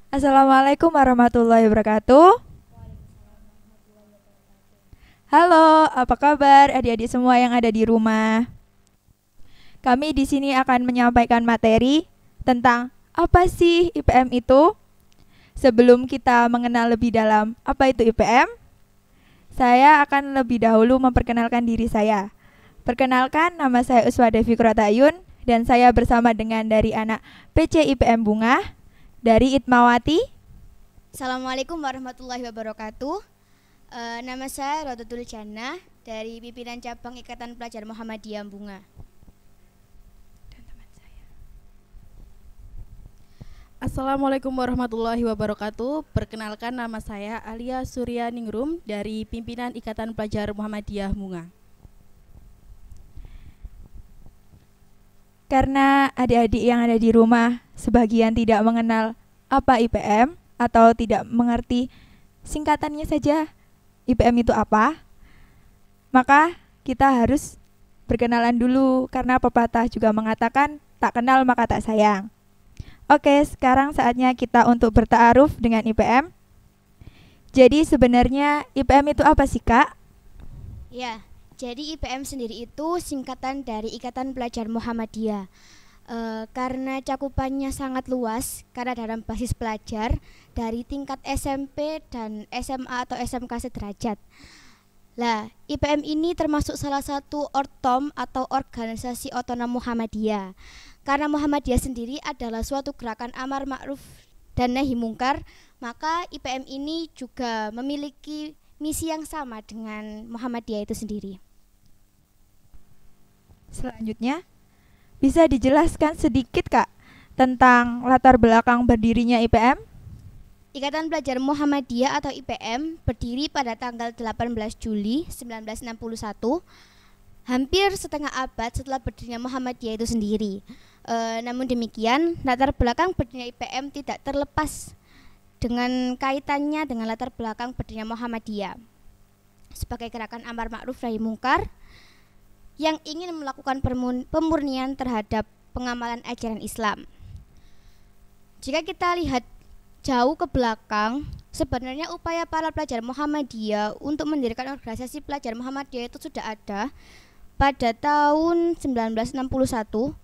Assalamualaikum warahmatullahi wabarakatuh. Halo, apa kabar adik-adik semua yang ada di rumah? Kami di sini akan menyampaikan materi tentang apa sih IPM itu. Sebelum kita mengenal lebih dalam apa itu IPM, saya akan lebih dahulu memperkenalkan diri saya. Perkenalkan, nama saya Uswa Devi Kuratayun dan saya bersama dengan dari anak PC IPM Bunga dari Itmawati. Assalamualaikum warahmatullahi wabarakatuh. Nama saya Rodotul Jannah dari pimpinan cabang Ikatan Pelajar Muhammadiyah Bunga. Assalamualaikum warahmatullahi wabarakatuh. Perkenalkan, nama saya Alia Surya Ningrum dari pimpinan Ikatan Pelajar Muhammadiyah Bunga. Karena adik-adik yang ada di rumah sebagian tidak mengenal apa IPM atau tidak mengerti singkatannya saja IPM itu apa, maka kita harus berkenalan dulu karena pepatah juga mengatakan tak kenal maka tak sayang. Oke, sekarang saatnya kita untuk bertaaruf dengan IPM. Jadi sebenarnya IPM itu apa sih, Kak? Ya, jadi IPM sendiri itu singkatan dari Ikatan Pelajar Muhammadiyah. Karena cakupannya sangat luas, karena dalam basis pelajar dari tingkat SMP dan SMA atau SMK sederajat. Lah, IPM ini termasuk salah satu ortom atau organisasi otonom Muhammadiyah. Karena Muhammadiyah sendiri adalah suatu gerakan amar ma'ruf dan nahi mungkar, maka IPM ini juga memiliki misi yang sama dengan Muhammadiyah itu sendiri. Selanjutnya, bisa dijelaskan sedikit, Kak, tentang latar belakang berdirinya IPM? Ikatan Pelajar Muhammadiyah atau IPM berdiri pada tanggal 18 Juli 1961, hampir setengah abad setelah berdirinya Muhammadiyah itu sendiri. Namun demikian, latar belakang berdirinya IPM tidak terlepas dengan kaitannya dengan latar belakang berdirinya Muhammadiyah sebagai gerakan amar ma'ruf nahi mungkar yang ingin melakukan pemurnian terhadap pengamalan ajaran Islam. Jika kita lihat jauh ke belakang, sebenarnya upaya para pelajar Muhammadiyah untuk mendirikan organisasi pelajar Muhammadiyah itu sudah ada pada tahun 1961.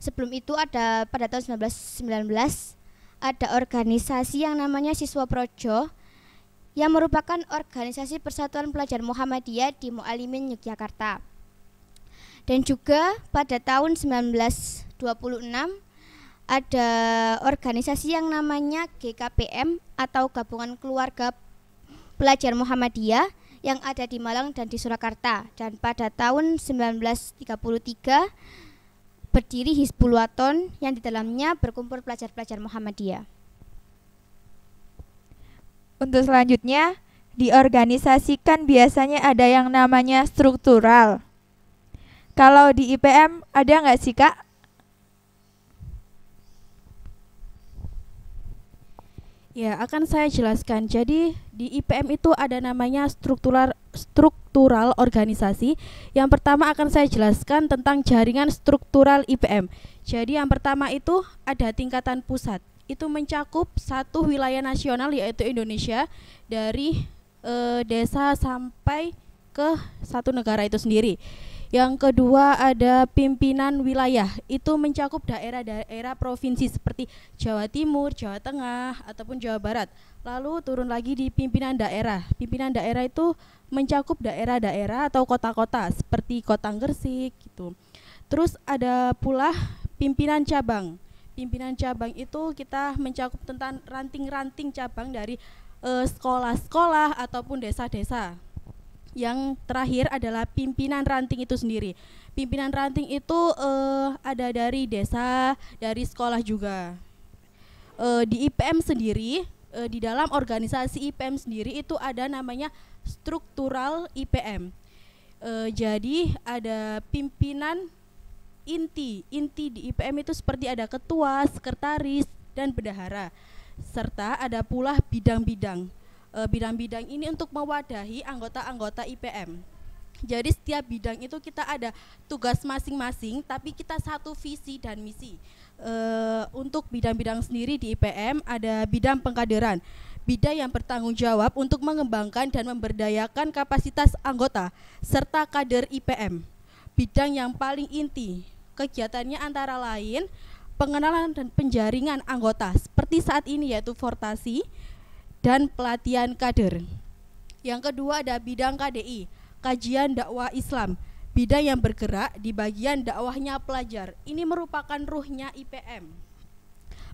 Sebelum itu ada pada tahun 1919 ada organisasi yang namanya Siswa Projo yang merupakan organisasi Persatuan Pelajar Muhammadiyah di Mualimin Yogyakarta. Dan juga pada tahun 1926 ada organisasi yang namanya GKPM atau Gabungan Keluarga Pelajar Muhammadiyah yang ada di Malang dan di Surakarta. Dan pada tahun 1933 berdiri Hizbul Waton yang di dalamnya berkumpul pelajar-pelajar Muhammadiyah. Untuk selanjutnya, di organisasi kan biasanya ada yang namanya struktural. Kalau di IPM ada nggak sih, Kak? Ya, akan saya jelaskan. Jadi di IPM itu ada namanya struktural organisasi. Yang pertama akan saya jelaskan tentang jaringan struktural IPM. Jadi yang pertama itu ada tingkatan pusat. Itu mencakup satu wilayah nasional yaitu Indonesia dari desa sampai ke satu negara itu sendiri. Yang kedua ada pimpinan wilayah, itu mencakup daerah-daerah provinsi seperti Jawa Timur, Jawa Tengah, ataupun Jawa Barat. Lalu turun lagi di pimpinan daerah. Pimpinan daerah itu mencakup daerah-daerah atau kota-kota seperti Kota Gresik gitu. Terus ada pula pimpinan cabang. Pimpinan cabang itu kita mencakup tentang ranting-ranting cabang dari sekolah-sekolah ataupun desa-desa. Yang terakhir adalah pimpinan ranting itu sendiri. Pimpinan ranting itu ada dari desa, dari sekolah juga. Di IPM sendiri, di dalam organisasi IPM sendiri itu ada namanya struktural IPM. Jadi ada pimpinan inti di IPM itu seperti ada ketua, sekretaris, dan bendahara. Serta ada pula bidang-bidang. Bidang-bidang ini untuk mewadahi anggota-anggota IPM. Jadi setiap bidang itu kita ada tugas masing-masing, tapi kita satu visi dan misi. Untuk bidang-bidang sendiri di IPM ada bidang pengkaderan, bidang yang bertanggung jawab untuk mengembangkan dan memberdayakan kapasitas anggota serta kader IPM. Bidang yang paling inti, kegiatannya antara lain pengenalan dan penjaringan anggota seperti saat ini yaitu fortasi dan pelatihan kader. Yang kedua ada bidang KDI, kajian dakwah Islam, bidang yang bergerak di bagian dakwahnya pelajar. Ini merupakan ruhnya IPM.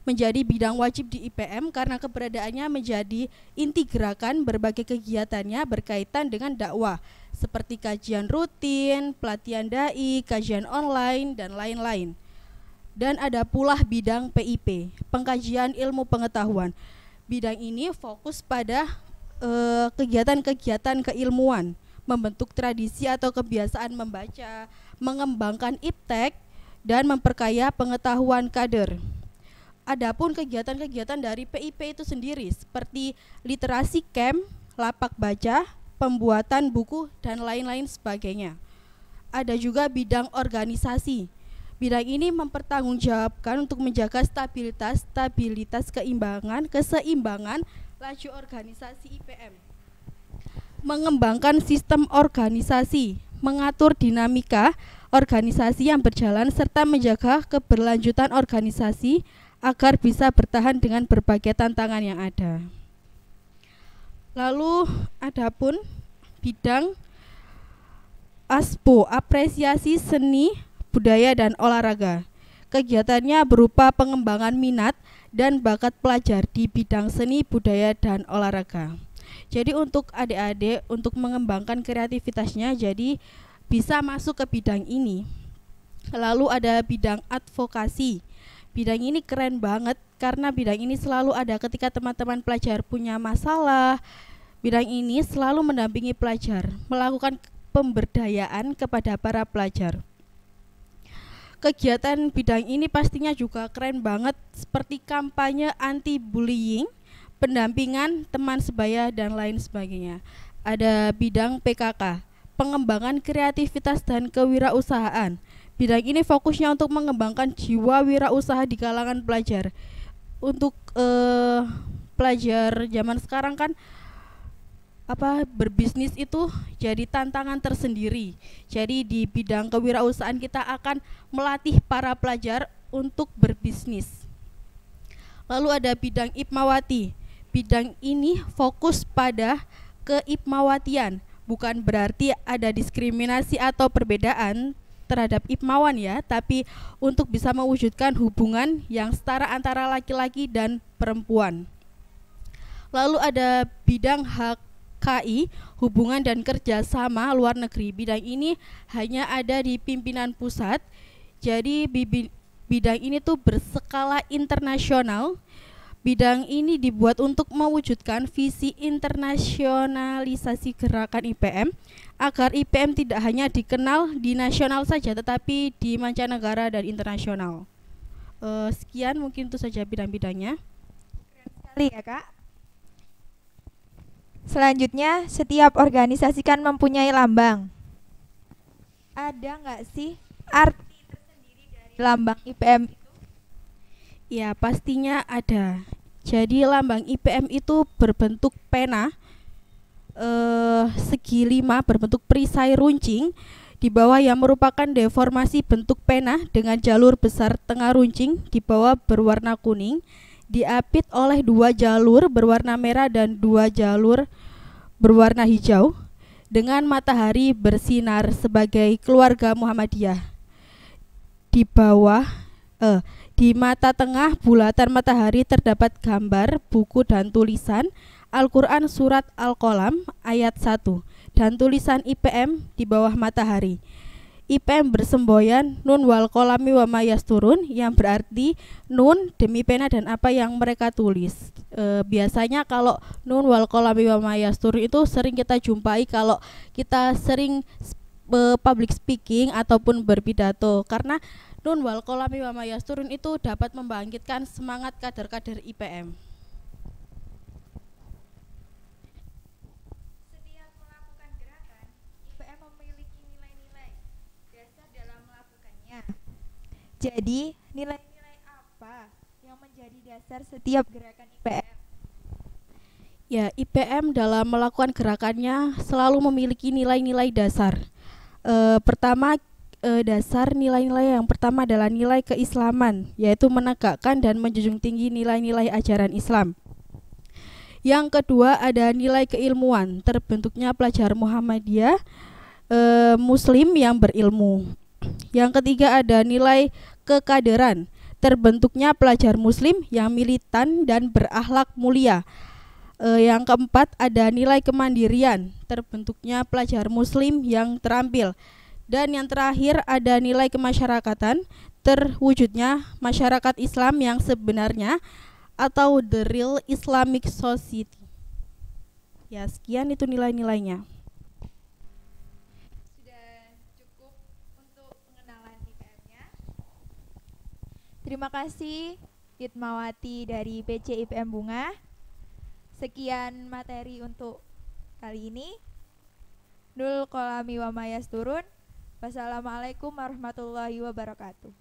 Menjadi bidang wajib di IPM karena keberadaannya menjadi inti gerakan berbagai kegiatannya berkaitan dengan dakwah, seperti kajian rutin, pelatihan dai, kajian online, dan lain-lain. Dan ada pula bidang PIP, pengkajian ilmu pengetahuan. Bidang ini fokus pada kegiatan-kegiatan keilmuan, membentuk tradisi atau kebiasaan membaca, mengembangkan iptek, dan memperkaya pengetahuan kader. Adapun kegiatan-kegiatan dari PIP itu sendiri seperti literasi camp, lapak baca, pembuatan buku, dan lain-lain sebagainya. Ada juga bidang organisasi. Bidang ini mempertanggungjawabkan untuk menjaga stabilitas, keseimbangan laju organisasi IPM. Mengembangkan sistem organisasi, mengatur dinamika organisasi yang berjalan serta menjaga keberlanjutan organisasi agar bisa bertahan dengan berbagai tantangan yang ada. Lalu adapun bidang ASPO, apresiasi seni, budaya dan olahraga. Kegiatannya berupa pengembangan minat dan bakat pelajar di bidang seni, budaya dan olahraga. Jadi untuk adik-adik untuk mengembangkan kreativitasnya jadi bisa masuk ke bidang ini. Lalu ada bidang advokasi. Bidang ini keren banget karena bidang ini selalu ada ketika teman-teman pelajar punya masalah. Bidang ini selalu mendampingi pelajar, melakukan pemberdayaan kepada para pelajar. Kegiatan bidang ini pastinya juga keren banget seperti kampanye anti-bullying, pendampingan teman sebaya dan lain sebagainya. Ada bidang PKK, pengembangan kreativitas dan kewirausahaan. Bidang ini fokusnya untuk mengembangkan jiwa wirausaha di kalangan pelajar. Untuk pelajar zaman sekarang kan berbisnis itu jadi tantangan tersendiri. Jadi di bidang kewirausahaan kita akan melatih para pelajar untuk berbisnis. Lalu ada bidang Ipmawati. Bidang ini fokus pada keipmawatian, bukan berarti ada diskriminasi atau perbedaan terhadap Ipmawan ya, tapi untuk bisa mewujudkan hubungan yang setara antara laki-laki dan perempuan. Lalu ada bidang HKI, hubungan dan kerjasama luar negeri. Bidang ini hanya ada di pimpinan pusat, jadi bidang ini tuh berskala internasional. Bidang ini dibuat untuk mewujudkan visi internasionalisasi gerakan IPM agar IPM tidak hanya dikenal di nasional saja tetapi di mancanegara dan internasional. Sekian mungkin itu saja bidang-bidangnya. Keren sekali ya Kak. Selanjutnya, setiap organisasi kan mempunyai lambang. Ada nggak sih arti tersendiri dari lambang IPM itu? Ya pastinya ada. Jadi lambang IPM itu berbentuk pena segi 5 berbentuk perisai runcing di bawah yang merupakan deformasi bentuk pena dengan jalur besar tengah runcing di bawah berwarna kuning, diapit oleh 2 jalur berwarna merah dan 2 jalur berwarna hijau dengan matahari bersinar sebagai keluarga Muhammadiyah. Di bawah di mata tengah bulatan matahari terdapat gambar, buku dan tulisan Al-Quran Surat Al-Qalam ayat 1 dan tulisan IPM di bawah matahari. IPM bersemboyan nun wal qalami wa ma yasturun, yang berarti nun demi pena dan apa yang mereka tulis. Biasanya kalau nun wal qalami wa ma yasturun itu sering kita jumpai kalau kita sering public speaking ataupun berpidato, karena nun wal qalami wa ma yasturun itu dapat membangkitkan semangat kader-kader IPM. Setiap melakukan gerakan, IPM memiliki Jadi, nilai-nilai apa yang menjadi dasar setiap gerakan IPM? Ya, IPM dalam melakukan gerakannya selalu memiliki nilai-nilai dasar. Pertama, dasar nilai-nilai yang pertama adalah nilai keislaman, yaitu menegakkan dan menjunjung tinggi nilai-nilai ajaran Islam. Yang kedua ada nilai keilmuan, terbentuknya pelajar Muhammadiyah Muslim yang berilmu. Yang ketiga ada nilai kekaderan, terbentuknya pelajar Muslim yang militan dan berakhlak mulia. Yang keempat ada nilai kemandirian, terbentuknya pelajar Muslim yang terampil. Dan yang terakhir ada nilai kemasyarakatan, terwujudnya masyarakat Islam yang sebenarnya atau the real Islamic society. Ya, sekian itu nilai-nilainya. Sudah cukup untuk pengenalan IPM-nya. Terima kasih Hitmawati dari PC IPM Bunga. Sekian materi untuk kali ini. Nul kolami wa mayas turun. Wassalamualaikum warahmatullahi wabarakatuh.